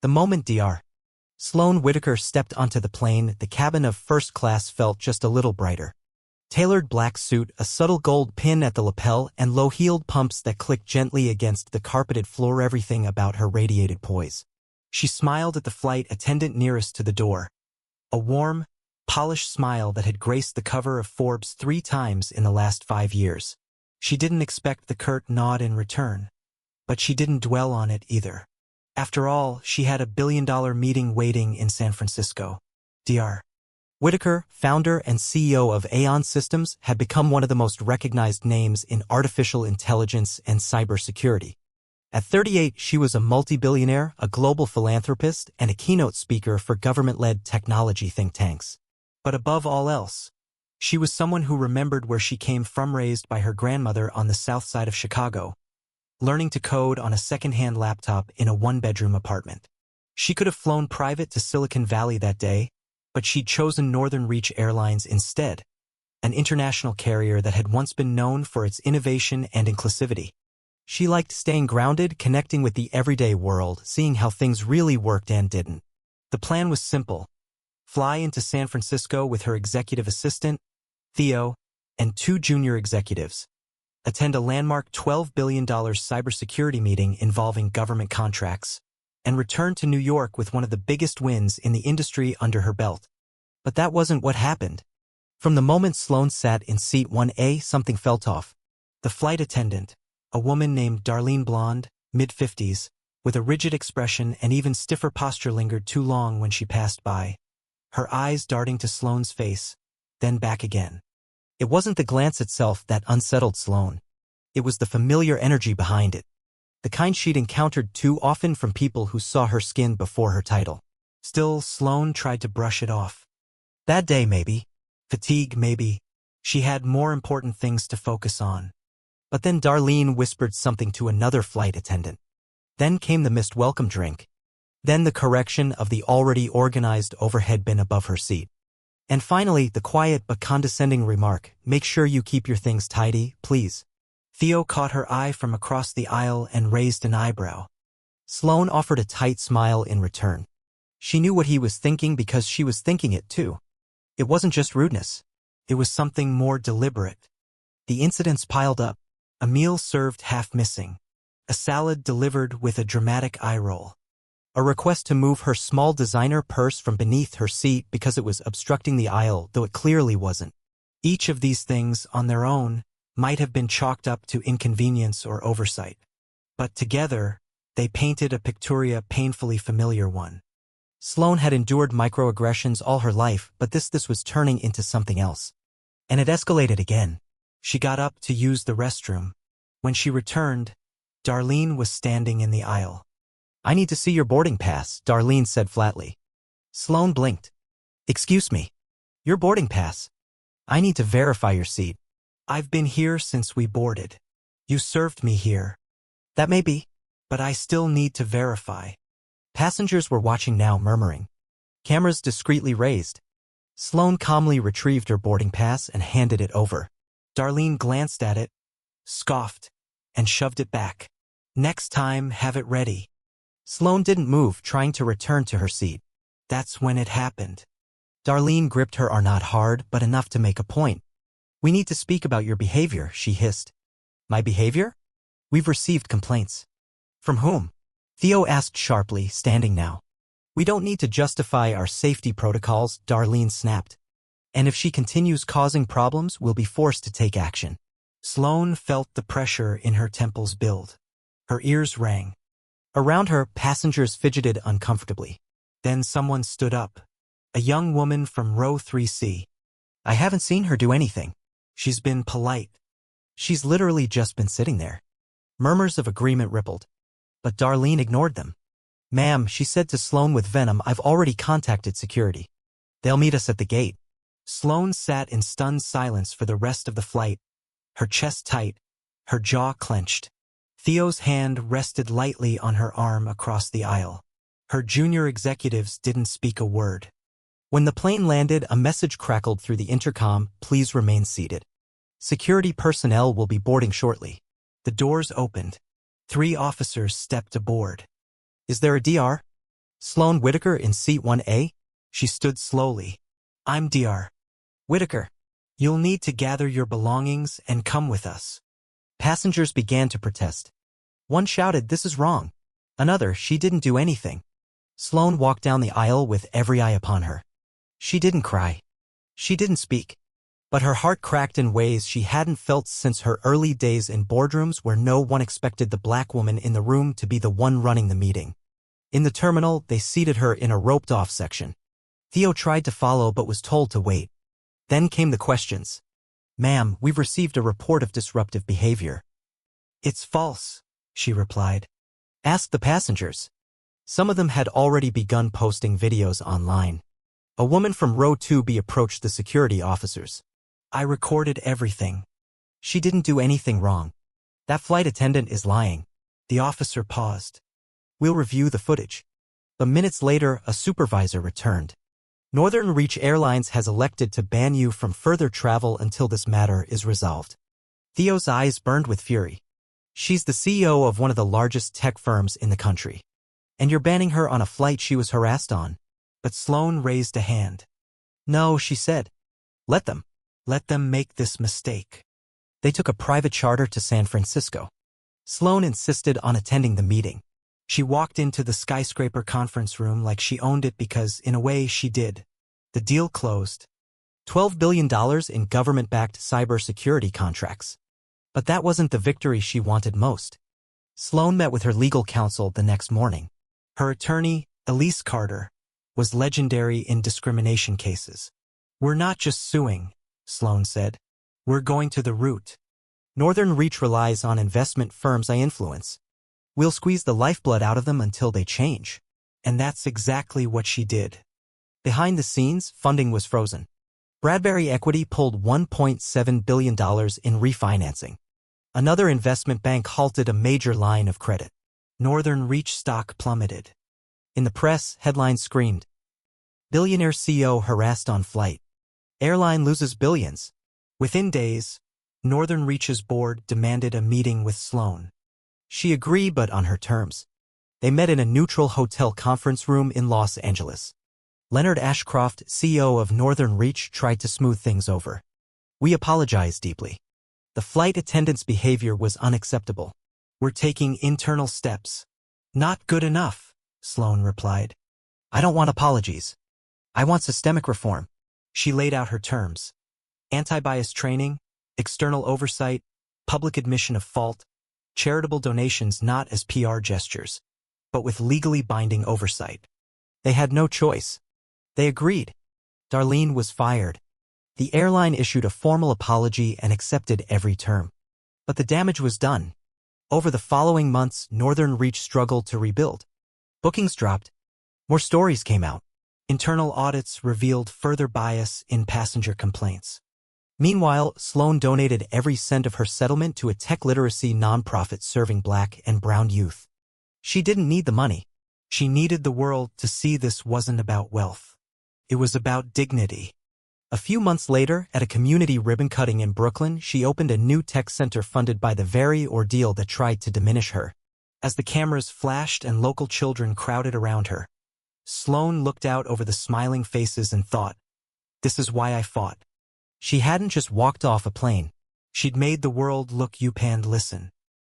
The moment Dr. Sloane Whitaker stepped onto the plane, the cabin of first class felt just a little brighter. Tailored black suit, a subtle gold pin at the lapel, and low-heeled pumps that clicked gently against the carpeted floor, everything about her radiated poise. She smiled at the flight attendant nearest to the door. A warm, polished smile that had graced the cover of Forbes 3 times in the last 5 years. She didn't expect the curt nod in return. But she didn't dwell on it either. After all, she had a billion-dollar meeting waiting in San Francisco. Dr. Whitaker, founder and CEO of Aon Systems, had become one of the most recognized names in artificial intelligence and cybersecurity. At 38, she was a multi-billionaire, a global philanthropist, and a keynote speaker for government-led technology think tanks. But above all else, she was someone who remembered where she came from, raised by her grandmother on the south side of Chicago, learning to code on a second-hand laptop in a one-bedroom apartment. She could have flown private to Silicon Valley that day, but she'd chosen Northern Reach Airlines instead, an international carrier that had once been known for its innovation and inclusivity. She liked staying grounded, connecting with the everyday world, seeing how things really worked and didn't. The plan was simple: fly into San Francisco with her executive assistant, Theo, and 2 junior executives, attend a landmark $12 billion cybersecurity meeting involving government contracts, and return to New York with one of the biggest wins in the industry under her belt. But that wasn't what happened. From the moment Sloane sat in seat 1A, something felt off. The flight attendant, a woman named Darlene, blonde, mid-50s, with a rigid expression and even stiffer posture, lingered too long when she passed by, her eyes darting to Sloane's face, then back again. It wasn't the glance itself that unsettled Sloane. It was the familiar energy behind it. The kind she'd encountered too often from people who saw her skin before her title. Still, Sloane tried to brush it off. That day, maybe. Fatigue, maybe. She had more important things to focus on. But then Darlene whispered something to another flight attendant. Then came the missed welcome drink. Then the correction of the already organized overhead bin above her seat. And finally, the quiet but condescending remark, "Make sure you keep your things tidy, please." Theo caught her eye from across the aisle and raised an eyebrow. Sloane offered a tight smile in return. She knew what he was thinking because she was thinking it too. It wasn't just rudeness. It was something more deliberate. The incidents piled up. A meal served half missing. A salad delivered with a dramatic eye roll. A request to move her small designer purse from beneath her seat because it was obstructing the aisle, though it clearly wasn't. Each of these things, on their own, might have been chalked up to inconvenience or oversight. But together, they painted a picture, painfully familiar one. Sloane had endured microaggressions all her life, but this was turning into something else. And it escalated again. She got up to use the restroom. When she returned, Darlene was standing in the aisle. "I need to see your boarding pass," Darlene said flatly. Sloane blinked. "Excuse me. Your boarding pass? I need to verify your seat. I've been here since we boarded. You served me here." "That may be, but I still need to verify." Passengers were watching now, murmuring. Cameras discreetly raised. Sloane calmly retrieved her boarding pass and handed it over. Darlene glanced at it, scoffed, and shoved it back. "Next time, have it ready." Sloane didn't move, trying to return to her seat. That's when it happened. Darlene gripped her arm, not hard, but enough to make a point. "We need to speak about your behavior," she hissed. "My behavior? We've received complaints." "From whom?" Theo asked sharply, standing now. "We don't need to justify our safety protocols," Darlene snapped. "And if she continues causing problems, we'll be forced to take action." Sloane felt the pressure in her temples build. Her ears rang. Around her, passengers fidgeted uncomfortably. Then someone stood up. A young woman from row 3C. "I haven't seen her do anything. She's been polite. She's literally just been sitting there." Murmurs of agreement rippled. But Darlene ignored them. "Ma'am," she said to Sloane with venom, "I've already contacted security. They'll meet us at the gate." Sloane sat in stunned silence for the rest of the flight, her chest tight, her jaw clenched. Theo's hand rested lightly on her arm across the aisle. Her junior executives didn't speak a word. When the plane landed, a message crackled through the intercom, "Please remain seated. Security personnel will be boarding shortly." The doors opened. 3 officers stepped aboard. "Is there a DR?" Sloane Whitaker in seat 1A? She stood slowly. I'm Dr. Whitaker. You'll need to gather your belongings and come with us. Passengers began to protest. One shouted, this is wrong. Another, she didn't do anything. Sloane walked down the aisle with every eye upon her. She didn't cry. She didn't speak. But her heart cracked in ways she hadn't felt since her early days in boardrooms where no one expected the black woman in the room to be the one running the meeting. In the terminal, they seated her in a roped-off section. Theo tried to follow but was told to wait. Then came the questions. Ma'am, we've received a report of disruptive behavior. It's false, she replied. Ask the passengers. Some of them had already begun posting videos online. A woman from row 2B approached the security officers. I recorded everything. She didn't do anything wrong. That flight attendant is lying. The officer paused. We'll review the footage. But minutes later, a supervisor returned. Northern Reach Airlines has elected to ban you from further travel until this matter is resolved. Theo's eyes burned with fury. She's the CEO of one of the largest tech firms in the country. And you're banning her on a flight she was harassed on. But Sloane raised a hand. No, she said. Let them. Let them make this mistake. They took a private charter to San Francisco. Sloane insisted on attending the meeting. She walked into the skyscraper conference room like she owned it because, in a way, she did. The deal closed. $12 billion in government-backed cybersecurity contracts. But that wasn't the victory she wanted most. Sloane met with her legal counsel the next morning. Her attorney, Elise Carter, was legendary in discrimination cases. We're not just suing, Sloane said. We're going to the root. Northern Reach relies on investment firms I influence. We'll squeeze the lifeblood out of them until they change. And that's exactly what she did. Behind the scenes, funding was frozen. Bradbury Equity pulled $1.7 billion in refinancing. Another investment bank halted a major line of credit. Northern Reach stock plummeted. In the press, headlines screamed, Billionaire CEO harassed on flight. Airline loses billions. Within days, Northern Reach's board demanded a meeting with Sloane. She agreed, but on her terms. They met in a neutral hotel conference room in Los Angeles. Leonard Ashcroft, CEO of Northern Reach, tried to smooth things over. We apologize deeply. The flight attendant's behavior was unacceptable. We're taking internal steps. Not good enough, Sloane replied. I don't want apologies. I want systemic reform. She laid out her terms. Anti-bias training, external oversight, public admission of fault, charitable donations not as PR gestures, but with legally binding oversight. They had no choice. They agreed. Darlene was fired. The airline issued a formal apology and accepted every term. But the damage was done. Over the following months, Northern Reach struggled to rebuild. Bookings dropped. More stories came out. Internal audits revealed further bias in passenger complaints. Meanwhile, Sloane donated every cent of her settlement to a tech literacy nonprofit serving Black and brown youth. She didn't need the money. She needed the world to see this wasn't about wealth. It was about dignity. A few months later, at a community ribbon-cutting in Brooklyn, she opened a new tech center funded by the very ordeal that tried to diminish her. As the cameras flashed and local children crowded around her, Sloane looked out over the smiling faces and thought, this is why I fought. She hadn't just walked off a plane. She'd made the world look up and listen.